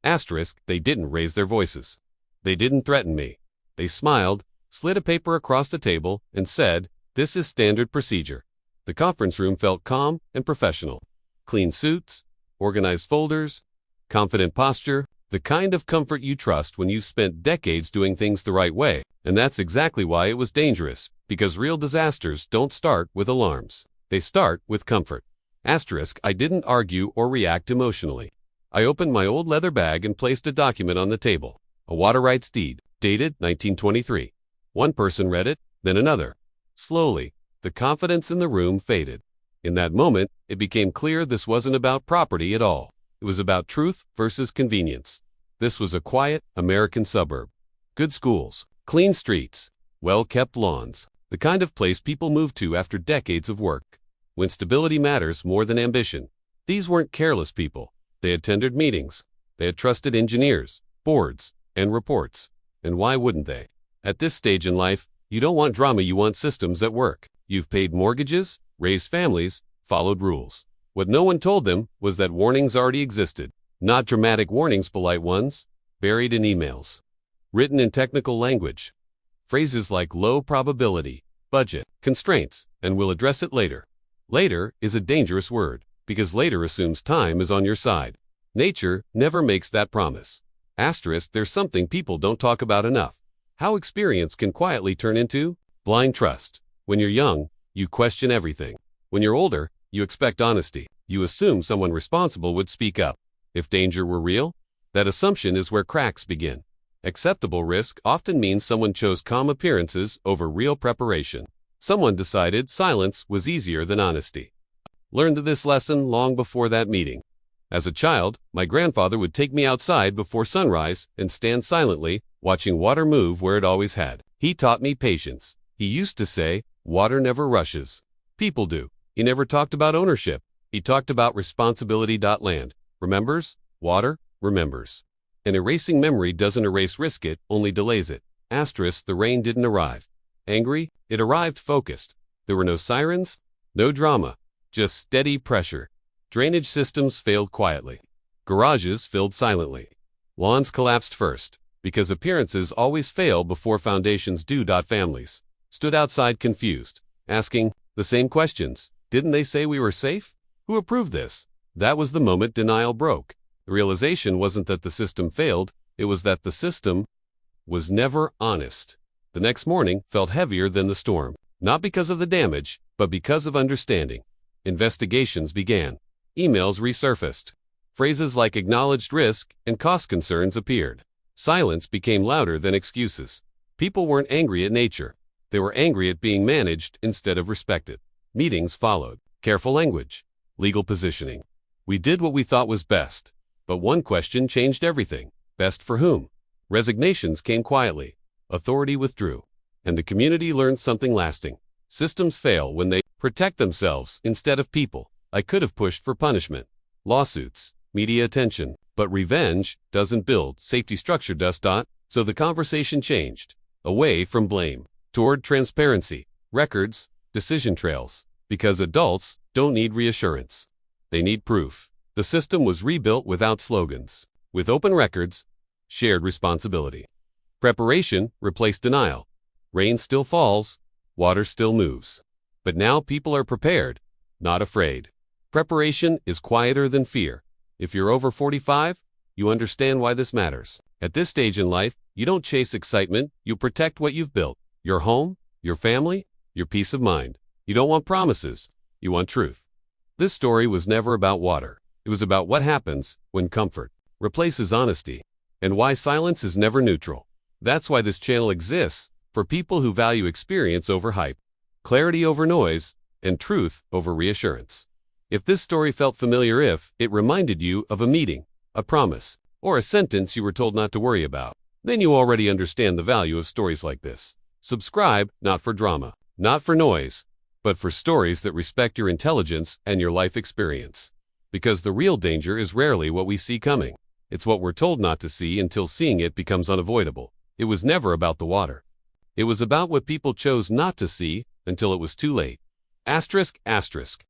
Asterisk, they didn't raise their voices. They didn't threaten me. They smiled, slid a paper across the table, and said, "This is standard procedure." The conference room felt calm and professional. Clean suits, organized folders, confident posture, the kind of comfort you trust when you've spent decades doing things the right way. And that's exactly why it was dangerous, because real disasters don't start with alarms. They start with comfort. Asterisk, I didn't argue or react emotionally. I opened my old leather bag and placed a document on the table. A water rights deed, dated 1923. One person read it, then another. Slowly, the confidence in the room faded. In that moment, it became clear this wasn't about property at all. It was about truth versus convenience. This was a quiet, American suburb. Good schools, clean streets, well-kept lawns. The kind of place people move to after decades of work, when stability matters more than ambition. These weren't careless people. They attended meetings. They had trusted engineers, boards, and reports. And why wouldn't they? At this stage in life, you don't want drama, you want systems that work. You've paid mortgages, raised families, followed rules. What no one told them was that warnings already existed. Not dramatic warnings, polite ones, buried in emails. Written in technical language. Phrases like low probability, budget, constraints, and we'll address it later. Later is a dangerous word, because later assumes time is on your side. Nature never makes that promise. Asterisk, there's something people don't talk about enough. How experience can quietly turn into blind trust. When you're young, you question everything. When you're older, you expect honesty. You assume someone responsible would speak up. If danger were real, that assumption is where cracks begin. Acceptable risk often means someone chose calm appearances over real preparation. Someone decided silence was easier than honesty. Learned this lesson long before that meeting. As a child, my grandfather would take me outside before sunrise and stand silently, watching water move where it always had. He taught me patience. He used to say, water never rushes. People do. He never talked about ownership. He talked about responsibility. Land remembers, water remembers. An erasing memory doesn't erase risk, it only delays it. Asterisk, the rain didn't arrive angry, it arrived focused. There were no sirens, no drama, just steady pressure. Drainage systems failed quietly. Garages filled silently. Lawns collapsed first, because appearances always fail before foundations do. Families stood outside confused, asking the same questions. Didn't they say we were safe? Who approved this? That was the moment denial broke. The realization wasn't that the system failed, it was that the system was never honest. The next morning felt heavier than the storm, not because of the damage, but because of understanding. Investigations began. Emails resurfaced. Phrases like acknowledged risk and cost concerns appeared. Silence became louder than excuses. People weren't angry at nature. They were angry at being managed instead of respected. Meetings followed. Careful language. Legal positioning. We did what we thought was best. But one question changed everything. Best for whom? Resignations came quietly. Authority withdrew. And the community learned something lasting. Systems fail when they protect themselves instead of people. I could have pushed for punishment, lawsuits, media attention, but revenge doesn't build safety structure. So the conversation changed, away from blame, toward transparency, records, decision trails, because adults don't need reassurance. They need proof. The system was rebuilt without slogans, with open records, shared responsibility. Preparation replaced denial. Rain still falls, water still moves. But now people are prepared, not afraid. Preparation is quieter than fear. If you're over 45, you understand why this matters. At this stage in life, you don't chase excitement, you protect what you've built. Your home, your family, your peace of mind. You don't want promises, you want truth. This story was never about water. It was about what happens when comfort replaces honesty, and why silence is never neutral. That's why this channel exists, for people who value experience over hype, clarity over noise, and truth over reassurance. If this story felt familiar, if it reminded you of a meeting, a promise, or a sentence you were told not to worry about, then you already understand the value of stories like this. Subscribe, not for drama, not for noise, but for stories that respect your intelligence and your life experience. Because the real danger is rarely what we see coming. It's what we're told not to see until seeing it becomes unavoidable. It was never about the water. It was about what people chose not to see until it was too late. Asterisk, asterisk.